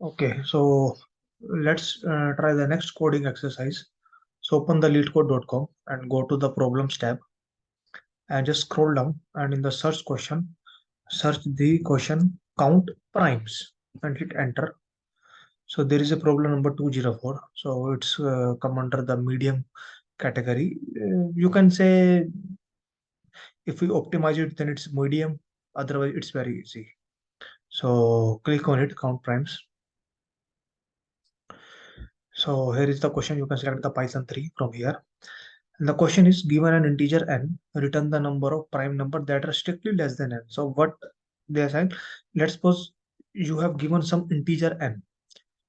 Okay, so let's try the next coding exercise. So open the leetcode.com and go to the problems tab and just scroll down, and in the search question, search the question count primes and hit enter. So there is a problem number 204. So it's come under the medium category. You can say if we optimize it, then it's medium. Otherwise, it's very easy. So click on it, count primes. So here is the question. You can select the Python 3 from here. And the question is, given an integer n, return the number of prime number that are strictly less than n. So what they are saying, let's suppose you have given some integer n.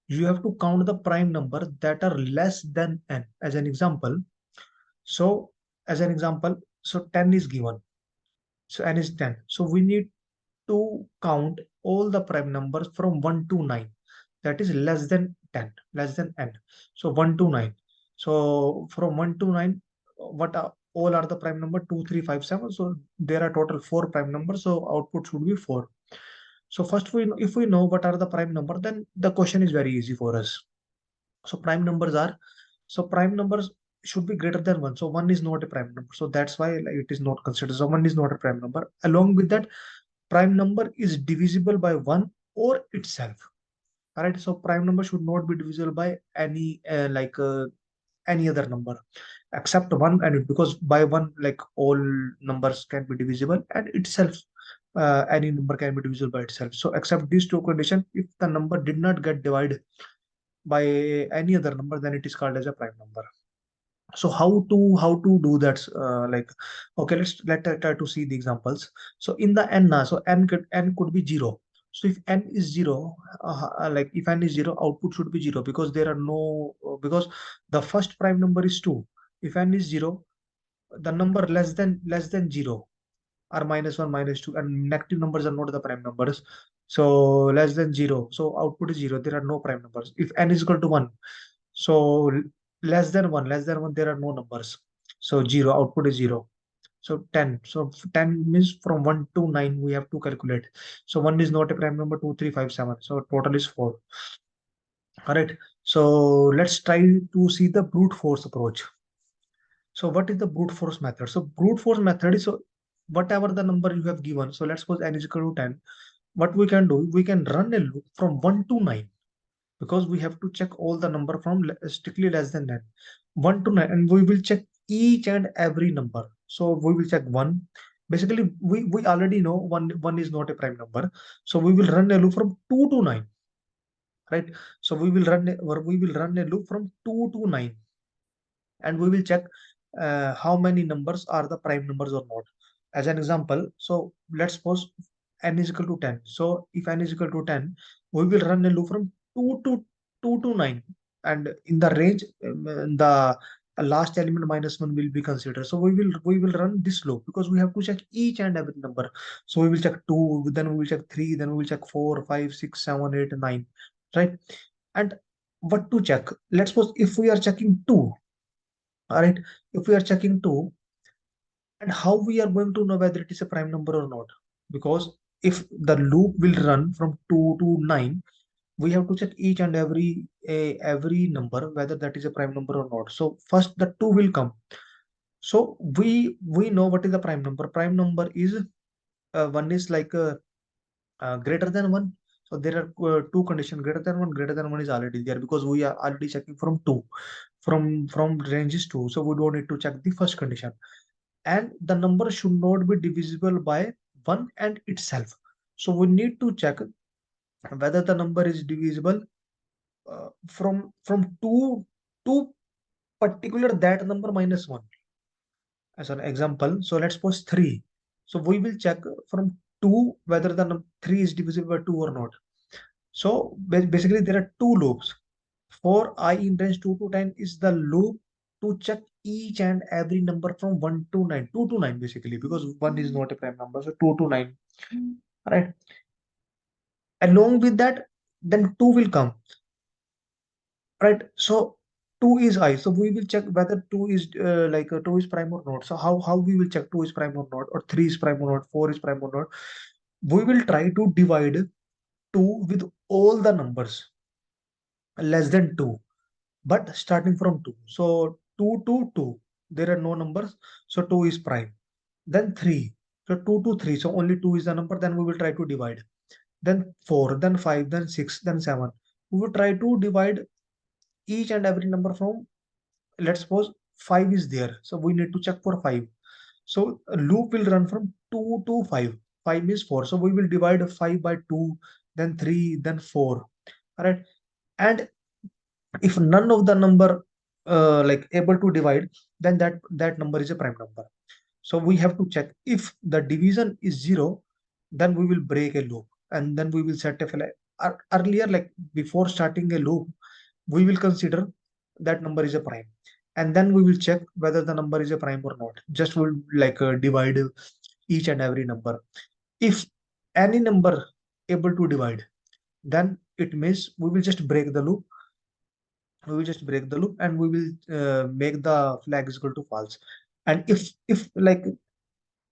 You have to count the prime number that are less than n. As an example, so as an example, so 10 is given. So n is 10. So we need to count all the prime numbers from 1 to 9. That is less than 10, less than n. So 1 to 9. So from 1 to 9, what are all are the prime number? 2, 3, 5, 7. So there are total 4 prime numbers. So output should be 4. So first, if we know what are the prime number, then the question is very easy for us. So prime numbers are, so prime numbers should be greater than 1. So 1 is not a prime number. So that's why it is not considered. So 1 is not a prime number. Along with that, prime number is divisible by 1 or itself. All right. So prime number should not be divisible by any other number except 1, and because by 1, like, all numbers can be divisible, and itself any number can be divisible by itself. So except these two conditions, if the number did not get divided by any other number, then it is called as a prime number. So how to do that? Okay, let's try to see the examples. So in the n, so n could be 0. So if n is 0, like if n is 0, output should be 0, because there are no because the first prime number is 2. If n is 0, the number less than 0 are -1, -2, and negative numbers are not the prime numbers. So less than 0, so output is 0. There are no prime numbers. If n is equal to 1, so less than 1, there are no numbers. So 0, output is 0. So 10. So 10 means from 1 to 9 we have to calculate. So 1 is not a prime number, 2, 3, 5, 7. So total is 4. All right. So let's try to see the brute force approach. So what is the brute force method? So brute force method is, so whatever the number you have given. So let's suppose n is equal to 10. What we can do, we can run a loop from 1 to 9, because we have to check all the number from strictly less than 9, 1 to 9, and we will check each and every number. So we will check 1. Basically, we already know 1 is not a prime number. So we will run a loop from 2 to 9, right? So we will run a loop from 2 to 9, and we will check how many numbers are the prime numbers or not. As an example, so let's suppose n is equal to 10. So if n is equal to 10, we will run a loop from 2 to 9, and in the range, the last element -1 will be considered. So we will run this loop, because we have to check each and every number. So we will check 2, then we will check 3, then we will check 4, 5, 6, 7, 8, 9, right? And what to check? Let's suppose if we are checking 2, all right, if we are checking 2, and how we are going to know whether it is a prime number or not? Because if the loop will run from 2 to 9, we have to check each and every number whether that is a prime number or not. So first the 2 will come. So we know what is the prime number. Prime number is one is greater than 1. So there are two conditions: greater than 1. Greater than 1 is already there, because we are already checking from 2, from ranges 2. So we don't need to check the first condition. And the number should not be divisible by 1 and itself. So we need to check whether the number is divisible from 2 to particular that number -1. As an example, so let's suppose 3. So we will check from 2 whether the 3 is divisible by 2 or not. So basically there are two loops. For I in range 2 to 10 is the loop to check each and every number from 1 to 9. 2 to 9 basically, because 1 is not a prime number. So 2 to 9. Right. Along with that, then 2 will come. Right. So 2 is I. So we will check whether 2 is 2 is prime or not. So how we will check 2 is prime or not, or 3 is prime or not, 4 is prime or not? We will try to divide 2 with all the numbers. less than 2, but starting from 2. So 2 to 2, there are no numbers, so 2 is prime. Then 3, so 2 to 3, so only 2 is the number, then we will try to divide. Then 4, then 5, then 6, then 7. We will try to divide each and every number from, let's suppose 5 is there, so we need to check for 5. So a loop will run from 2 to 5. 5 is 4, so we will divide 5 by 2, then 3, then 4. All right. And if none of the number like able to divide, then that number is a prime number. So we have to check if the division is 0, then we will break a loop, and then we will set a flag. Earlier, like before starting a loop, we will consider that number is a prime, and then we will check whether the number is a prime or not. Just we'll like divide each and every number. If any number able to divide, then it means we will just break the loop. We will just break the loop, and we will make the flag is equal to false. And if like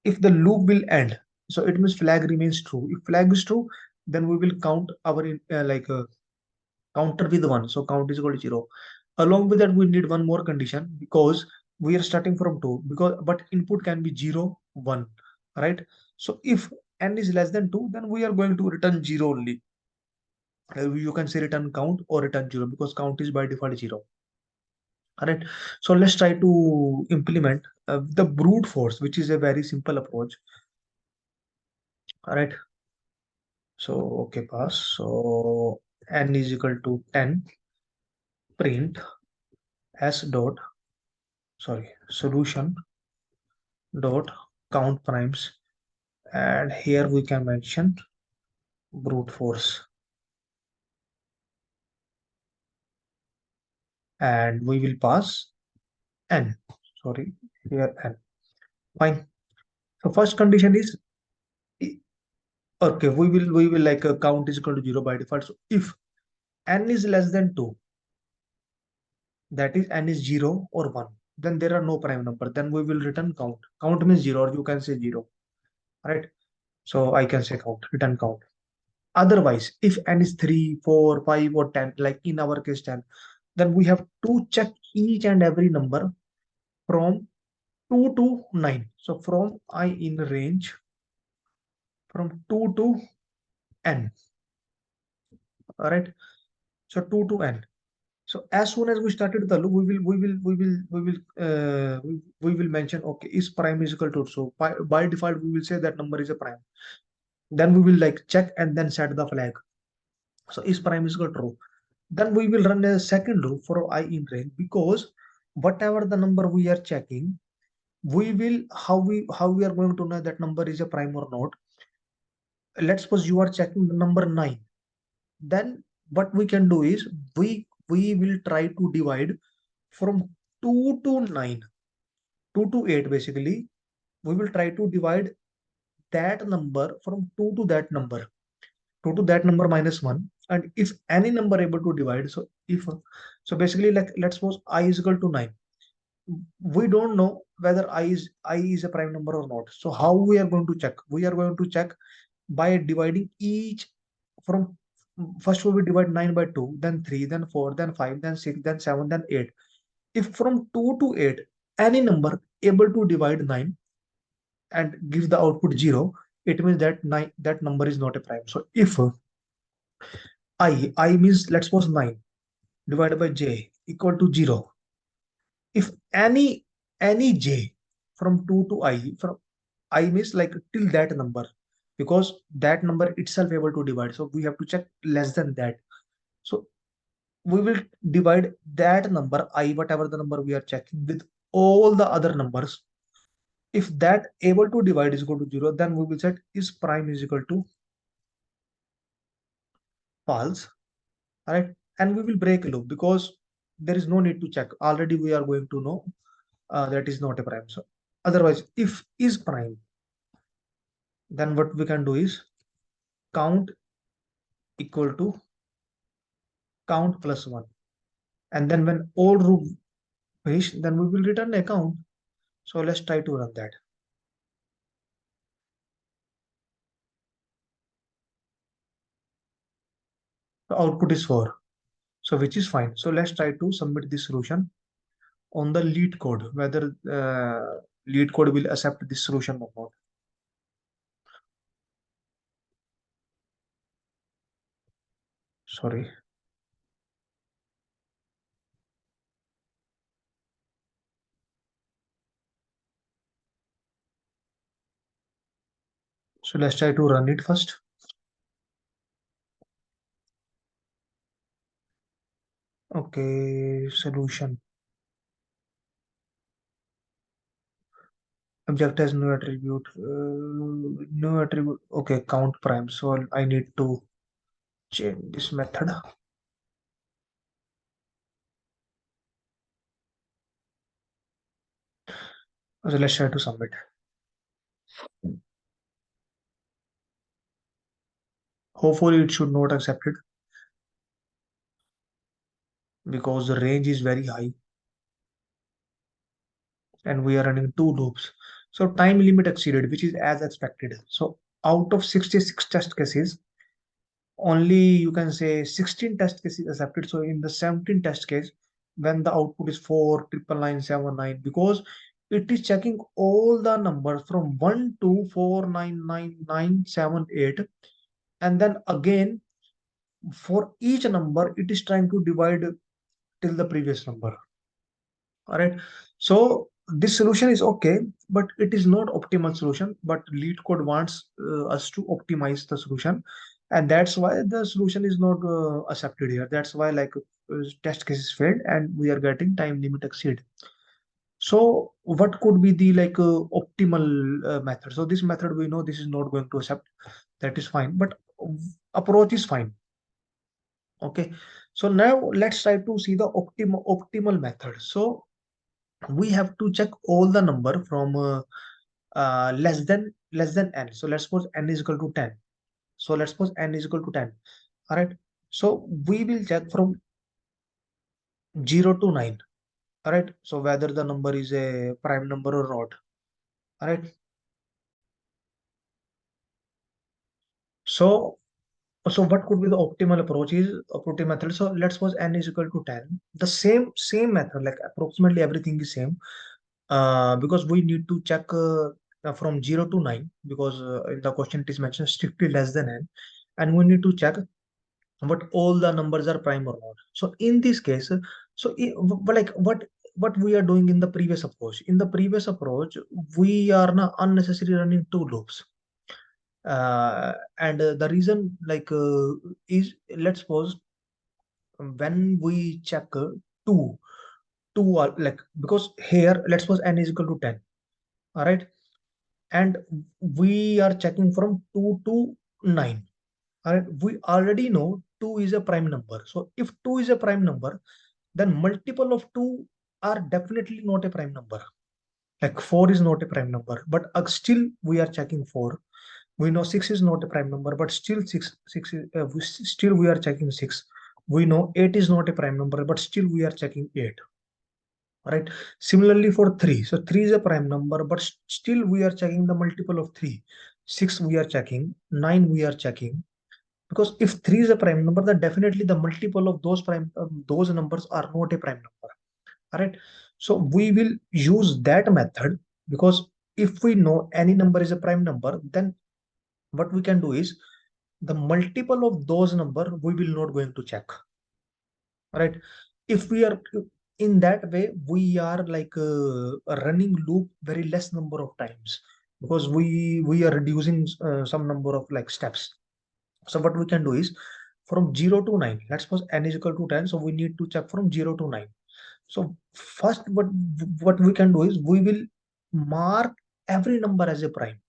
if the loop will end, so it means flag remains true. If flag is true, then we will count our counter with 1, so count is equal to 0. Along with that, we need one more condition, because we are starting from 2, because but input can be 0 1, right? So if n is less than 2, then we are going to return 0 only. You can say return count or return 0, because count is by default 0. All right. So let's try to implement the brute force, which is a very simple approach. All right. So okay, pass. So n is equal to 10, print s dot, sorry, solution dot count primes, and here we can mention brute force, and we will pass n. Sorry, here n. Fine. So first condition is okay. We will like count is equal to 0 by default. So if n is less than 2, that is n is 0 or 1, then there are no prime number, then we will return count. Count means 0, or you can say 0, right? So I can say count, return count. Otherwise, if n is 3, 4, 5, or 10, like in our case 10, then we have to check each and every number from 2 to 9. So from I in range from 2 to n. All right. So 2 to n. So as soon as we started the loop, we will mention, okay, is prime is equal to, so by default we will say that number is a prime. Then we will like check and then set the flag. So is prime is equal to true. Then we will run a second loop for I in range, because whatever the number we are checking, we will how we are going to know that number is a prime or not. Let's suppose you are checking the number 9. Then what we can do is we will try to divide from 2 to 9, 2 to 8 basically. We will try to divide that number from 2 to that number, 2 to that number minus 1. And if any number able to divide, so if so basically, like let's suppose I is equal to 9. We don't know whether I is a prime number or not. So how we are going to check? We are going to check by dividing each from, first we will divide 9 by 2, then 3, then 4, then 5, then 6, then 7, then 8. If from 2 to 8 any number able to divide 9 and give the output 0, it means that 9, that number is not a prime. So if I means, let's suppose 9 divided by j equal to 0. If any j from 2 to from I means like till that number, because that number itself able to divide, so we have to check less than that. So we will divide that number I, whatever the number we are checking, with all the other numbers. If that able to divide is equal to 0, then we will set is prime is equal to false. All right. And we will break a loop, because there is no need to check. Already we are going to know that is not a prime. So otherwise, if is prime, then what we can do is count equal to count plus 1. And then when all loop finish, then we will return a count. So let's try to run that. The output is 4. So which is fine. So let's try to submit this solution on the lead code, whether lead code will accept this solution or not. Sorry. So let's try to run it first. Okay, solution. Object has no attribute. No attribute. Okay, count prime. So I need to change this method. So let's try to submit. Hopefully it should not accept it because the range is very high and we are running two loops. So time limit exceeded, which is as expected. So out of 66 test cases, only you can say 16 test cases accepted. So in the 17 test case, when the output is 4,999,799, because it is checking all the numbers from 1 to 4,999,798, and then again for each number it is trying to divide till the previous number. All right. So this solution is okay, but it is not optimal solution. But Leetcode wants us to optimize the solution, and that's why the solution is not accepted here. That's why like test cases failed, and we are getting time limit exceed. So what could be the like optimal method? So this method we know this is not going to accept. That is fine, but approach is fine. Okay. So now let's try to see the optimal method. So we have to check all the number from less than n. So let's suppose n is equal to 10. So let's suppose n is equal to 10. All right. So we will check from 0 to 9. All right. So whether the number is a prime number or not. All right. So so what could be the optimal approach is operative method. So let's suppose n is equal to 10. The same method, like approximately everything is same. Because we need to check from 0 to 9, because in the question it is mentioned strictly less than n, and we need to check what all the numbers are prime or not. So in this case, like what we are doing in the previous approach. In the previous approach, we are now unnecessarily running two loops. And the reason like is, let's suppose when we check two, two are like, because here let's suppose n is equal to 10. All right. And we are checking from 2 to 9. All right. We already know 2 is a prime number. So if 2 is a prime number, then multiple of 2 are definitely not a prime number. Like 4 is not a prime number, but still we are checking 4. We know 6 is not a prime number, but still 6 is, still we are checking 6. We know 8 is not a prime number, but still we are checking 8. Right. Similarly for 3. So 3 is a prime number, but still we are checking the multiple of 3. 6 we are checking, 9 we are checking. Because if 3 is a prime number, then definitely the multiple of those numbers are not a prime number. All right. So we will use that method, because if we know any number is a prime number, then what we can do is the multiple of those number we will not going to check. Right. If we are in that way, we are like running loop very less number of times, because we are reducing some number of like steps. So what we can do is from 0 to 9, let's suppose n is equal to 10, so we need to check from 0 to 9. So first what we can do is we will mark every number as a prime.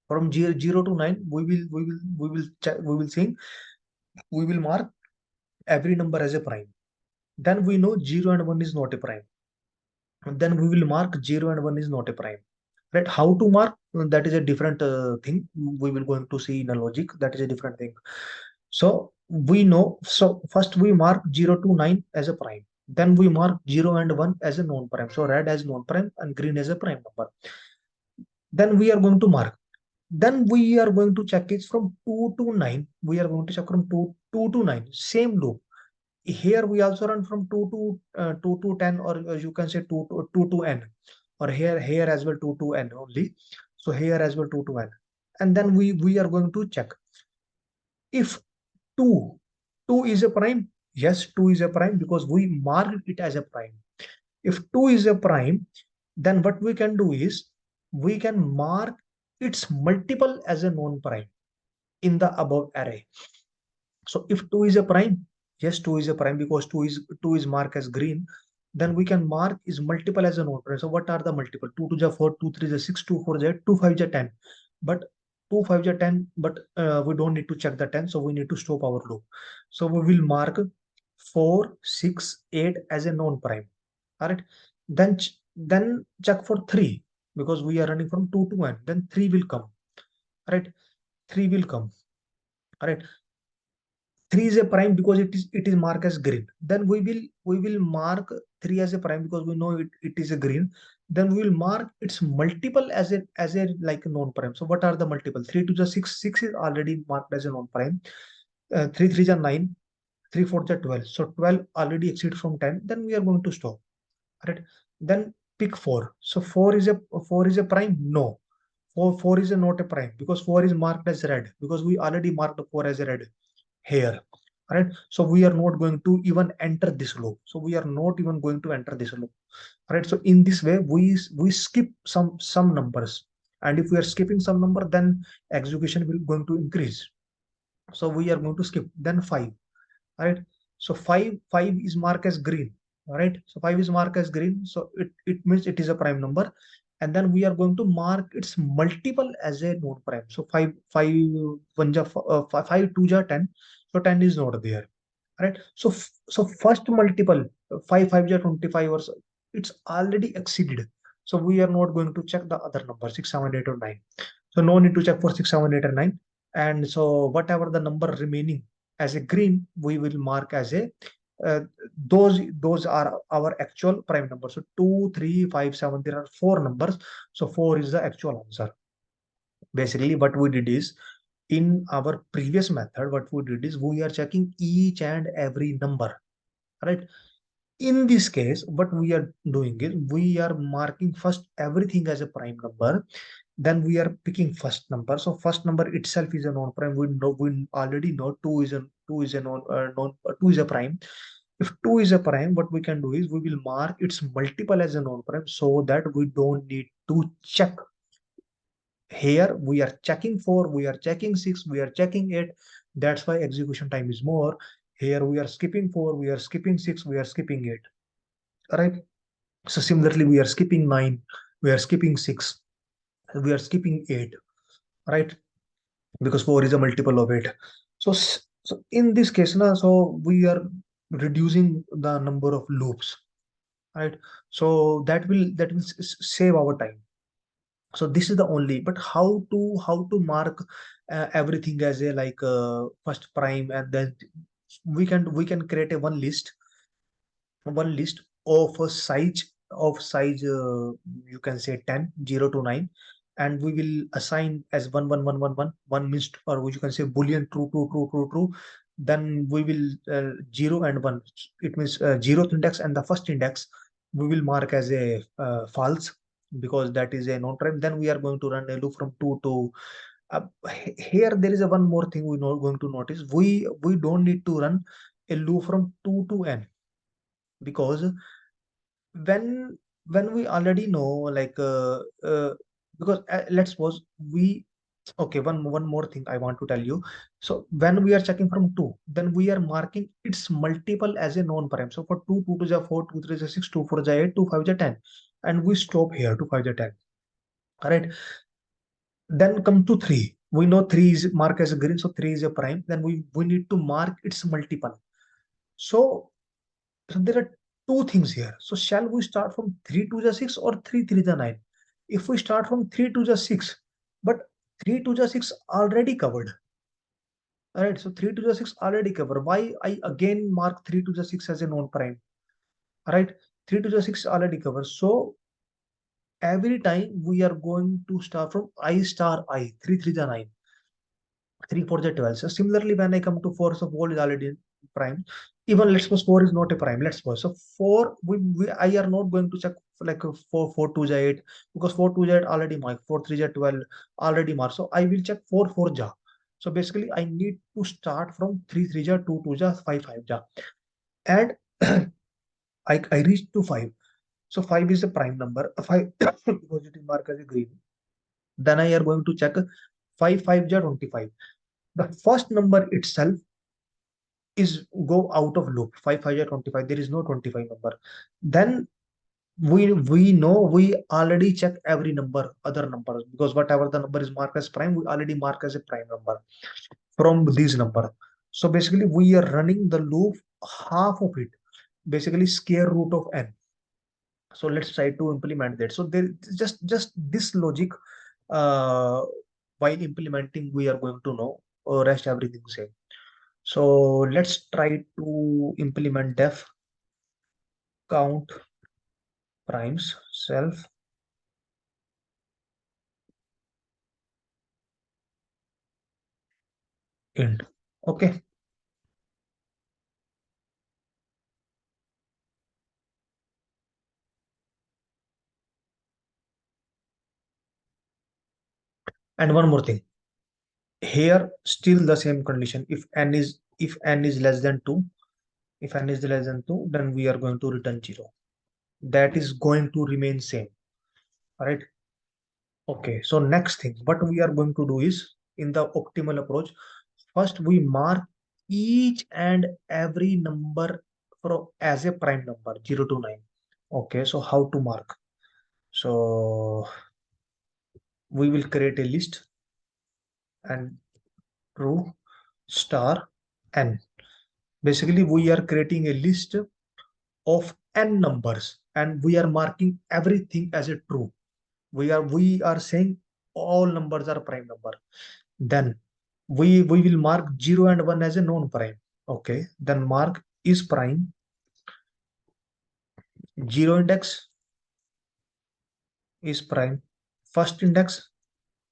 From 0 to 9, we will check, we will mark every number as a prime. Then we know 0 and 1 is not a prime. And then we will mark 0 and 1 is not a prime. Right? How to mark, that is a different thing. We will going to see in a logic, that is a different thing. So we know, so first we mark 0 to 9 as a prime. Then we mark 0 and 1 as a non-prime. So red as non-prime and green as a prime number. Then we are going to mark. Then we are going to check it from 2 to 9. We are going to check from 2 to 9. Same loop. Here we also run from 2 to 10, or you can say 2 to n, or here as well 2 to n only. So here as well 2 to n, and then we are going to check if 2 2 is a prime. Yes, 2 is a prime because we marked it as a prime. If 2 is a prime, then what we can do is we can mark its multiple as a non-prime in the above array. So if 2 is a prime, yes, 2 is a prime because 2 is marked as green. Then we can mark is multiple as a non-prime. So what are the multiple? 2 to the 4, 2 3 is 6, 2 4 is 8, 2 5 is 10. But 2 5 is 10, but we don't need to check the 10, so we need to stop our loop. So we will mark 4, 6, 8 as a non-prime. All right. Then check for 3 because we are running from 2 to n. Then 3 will come. All right. 3 will come. All right. 3 is a prime because it is marked as green. Then we will mark 3 as a prime because we know it is a green. Then we will mark its multiple as a like non-prime. So what are the multiple? 3 to the 6, 6 is already marked as a non-prime. 3 3 is 9, 3 4 is 12. So 12 already exceeds from 10. Then we are going to stop. Right. Then pick 4. So 4 is a prime? No. 4 is not a prime because 4 is marked as red because we already marked 4 as a red here. Right. So we are not going to even enter this loop. So we are not even going to enter this loop. Right. So in this way we skip some numbers, and if we are skipping some number, then execution will going to increase. So we are going to skip. Then 5. Right. So 5 is marked as green. All right. So 5 is marked as green, so it means it is a prime number. And then we are going to mark its multiple as a non-prime. So 5 1 ja, 5 2 ja 10. So 10 is not there. Right. So first multiple, 5 5 ja 25, or so, it's already exceeded. So we are not going to check the other number 6 7 8 or 9. So no need to check for 6 7 8 or 9. And so whatever the number remaining as a green, we will mark as a uh, those are our actual prime numbers. So 2 3 5 7, there are 4 numbers. So 4 is the actual answer. Basically what we did is, in our previous method, what we did is we are checking each and every number. Right. In this case, what we are doing is we are marking first everything as a prime number. Then we are picking first number. So first number itself is a non-prime. We already know two is a two is a prime. If two is a prime, what we can do is we will mark its multiple as a non-prime so that we don't need to check. Here we are checking 4, we are checking 6, we are checking 8. That's why execution time is more. Here we are skipping 4, we are skipping 6, we are skipping 8. Right. So similarly, we are skipping 9, we are skipping 6, we are skipping 8. Right. Because 4 is a multiple of 8. So in this case now, so we are reducing the number of loops. Right. So that will save our time. So this is the only, but how to mark everything as a like first prime, and then we can create a one list of size you can say 10 0 to 9, and we will assign as 1 1 1 1 1 1 means, or you can say boolean true true true true true. Then we will 0 and 1, it means 0th index and the first index we will mark as a false because that is a non-prime. Then we are going to run a loop from 2 to here. There is a one more thing we know going to notice. We don't need to run a loop from 2 to n because when we already know like because let's suppose we okay, one more thing I want to tell you. So when we are checking from 2, then we are marking its multiple as a non-prime. So for 2 2 to the 4, 2 3 is 6, 2 4 is 8, 2 5 is 10, and we stop here. 2 5 is 10. All right. Then come to 3. We know 3 is marked as a green, so 3 is a prime. Then we need to mark its multiple. So there are two things here. So shall we start from 3 to the 6 or 3 3 to the 9? If we start from 3 to the 6, but 3 to the 6 already covered. All right, so 3 to the 6 already covered. Why I again mark 3 to the 6 as a non-prime? All right, 3 to the 6 already covered. So every time we are going to start from I star I, 3 3 the 9, 3 4 the 12. So similarly, when I come to 4, so 4 is already prime. Even let's suppose 4 is not a prime. Let's suppose so 4 we I are not going to check like 4 2 ja 8 because 4 2 ja 8 already marked, 4 3 ja 12 already marked. So I will check 4 4 ja. So basically I need to start from 3 3 ja 2 2 ja 5 5 ja, and I reached to 5. So 5 is a prime number. 5 because it is marked as a green. Then I are going to check 5 5 ja 25. The first number itself is go out of loop. 5 5 ja 25. There is no 25 number. Then we know we already check every number, other numbers, because whatever the number is marked as prime, we already mark as a prime number from these number. So basically we are running the loop half of it, basically square root of n. So let's try to implement that. So there just this logic, uh while implementing we are going to know, rest everything same. So let's try to implement def count primes self int. Okay. And one more thing, here still the same condition. If n is less than 2, if n is less than 2, then we are going to return 0. That is going to remain same. All right. Okay, so next thing, what we are going to do is, in the optimal approach, first we mark each and every number as a prime number 0 to 9. Okay, so how to mark? So we will create a list and true star n. Basically, we are creating a list of n numbers and we are marking everything as a true. We are saying all numbers are prime number. Then we will mark 0 and 1 as a non-prime. Okay, then mark is prime, 0 index is prime, first index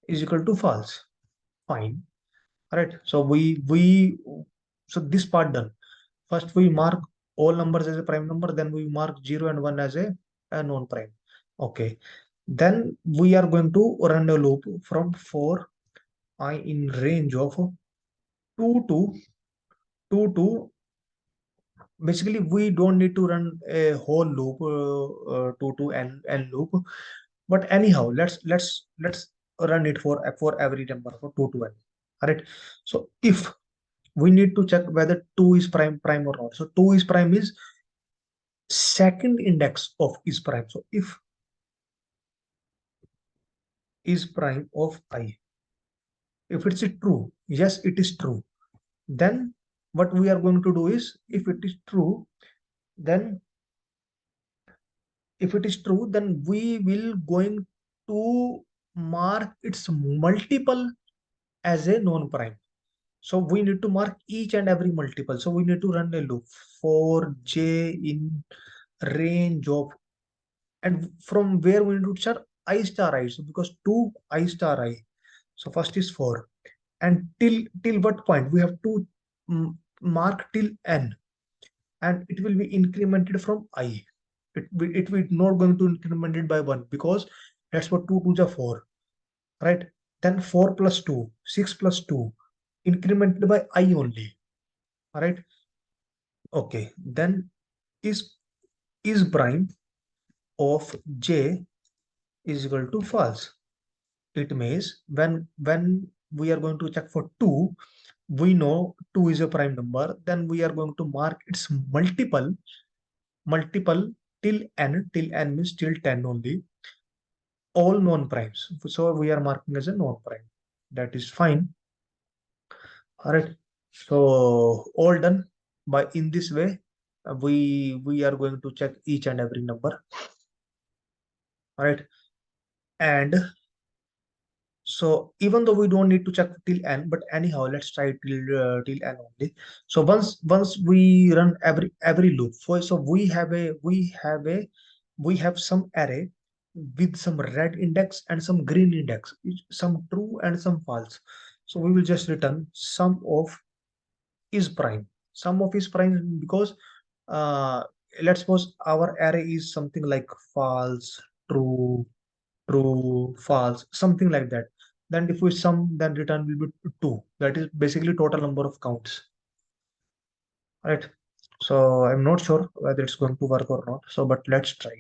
is equal to false. Fine. All right. So so this part done. First we mark all numbers as a prime number, then we mark 0 and 1 as a non-prime. Okay. Then we are going to run a loop from for I in range of 2 to 2 to, basically we don't need to run a whole loop, 2 to n loop, but anyhow let's run it for every number for 2 to n. All right. So if we need to check whether 2 is prime or not. So 2 is prime is second index of is prime. So if is prime of I, if it's true, yes it is true, then what we are going to do is, if it is true, then if it is true, then we will going to mark its multiple as a non-prime. So we need to mark each and every multiple. So we need to run a loop for j in range of, and from where we need to start I star I. So because 2 I star I. So first is 4. And till what point? We have to mark till n. And it will be incremented from I. It will not going to increment it by 1 because that's what 2 2 is 4, right? Then 4 plus 2, 6 plus 2, incremented by I only. All right. Okay. Then is is prime of j is equal to false. It means when we are going to check for 2, we know 2 is a prime number. Then we are going to mark its multiple till n means till 10 only, all non-primes. So we are marking as a non-prime. That is fine. All right. So all done. By in this way, we are going to check each and every number. All right. And so even though we don't need to check till n, but anyhow, let's try till n only. So once we run every loop, so we have some array with some red index and some green index, some true and some false. So we will just return sum of is prime. sum of is prime because uh, let's suppose our array is something like false, true, true, false, something like that. Then if we sum, then return will be 2. That is basically total number of counts, right? So I'm not sure whether it's going to work or not. So, but let's try.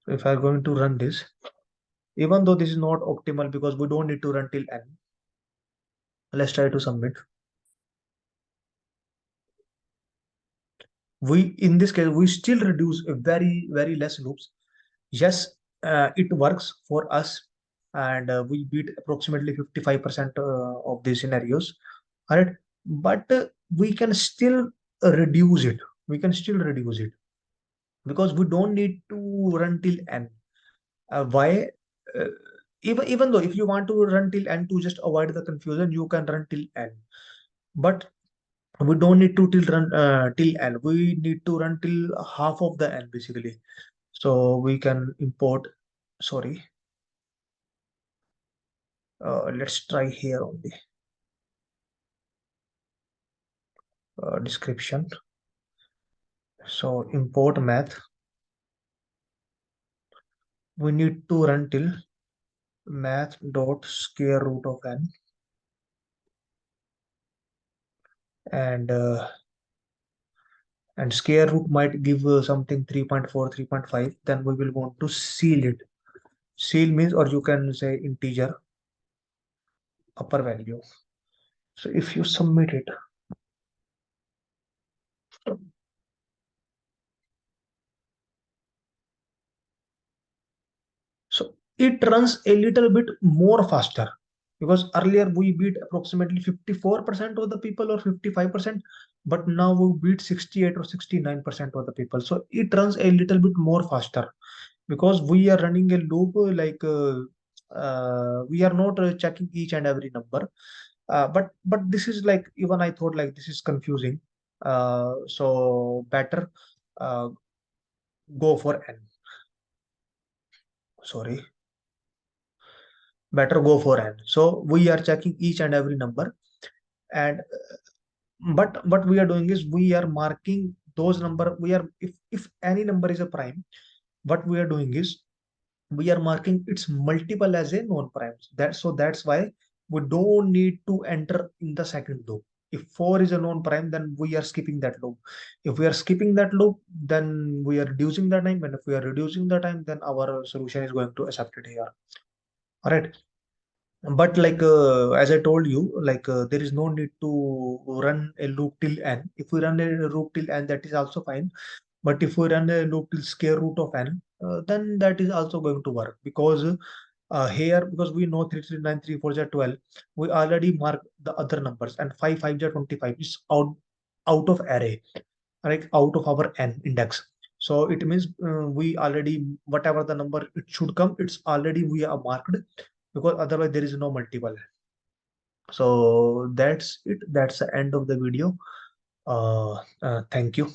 So if I'm going to run this, even though this is not optimal because we don't need to run till n, let's try to submit. We, in this case, we still reduce a very less loops. Yes, it works for us, and we beat approximately 55% of these scenarios. All right, but we can still reduce it. We can still reduce it because we don't need to run till n. Why? Uh, even though if you want to run till n to just avoid the confusion, you can run till n. But we don't need to till n. We need to run till half of the n basically. So we can import. Sorry, let's try here only. Description. So import math. We need to run till math dot square root of n, and square root might give something 3.4, 3.5. Then we will want to seal it. Seal means, or you can say integer upper value. So if you submit it, so it runs a little bit more faster because earlier we beat approximately 54% of the people or 55%, but now we beat 68 or 69% of the people. So it runs a little bit more faster because we are running a loop we are not checking each and every number. But this is like, even I thought like this is confusing. So better uh, go for n. Sorry, better go for n. So we are checking each and every number, and but what we are doing is we are marking those number. We are, if any number is a prime, what we are doing is we are marking its multiple as a non-prime. That's why we don't need to enter in the second loop. If 4 is a non-prime, then we are skipping that loop. If we are skipping that loop, then we are reducing the time, and if we are reducing the time, then our solution is going to accept it here. All right. But like as I told you, like there is no need to run a loop till n. If we run a loop till n, that is also fine. But if we run a loop till square root of n, then that is also going to work because here, because we know 3 3 9 3 4 12, we already mark the other numbers, and 5 5 25 is out of array, right, out of our n index. So it means we already, whatever the number it should come, it's already we are marked, because otherwise there is no multiple. So that's it. That's the end of the video. Thank you.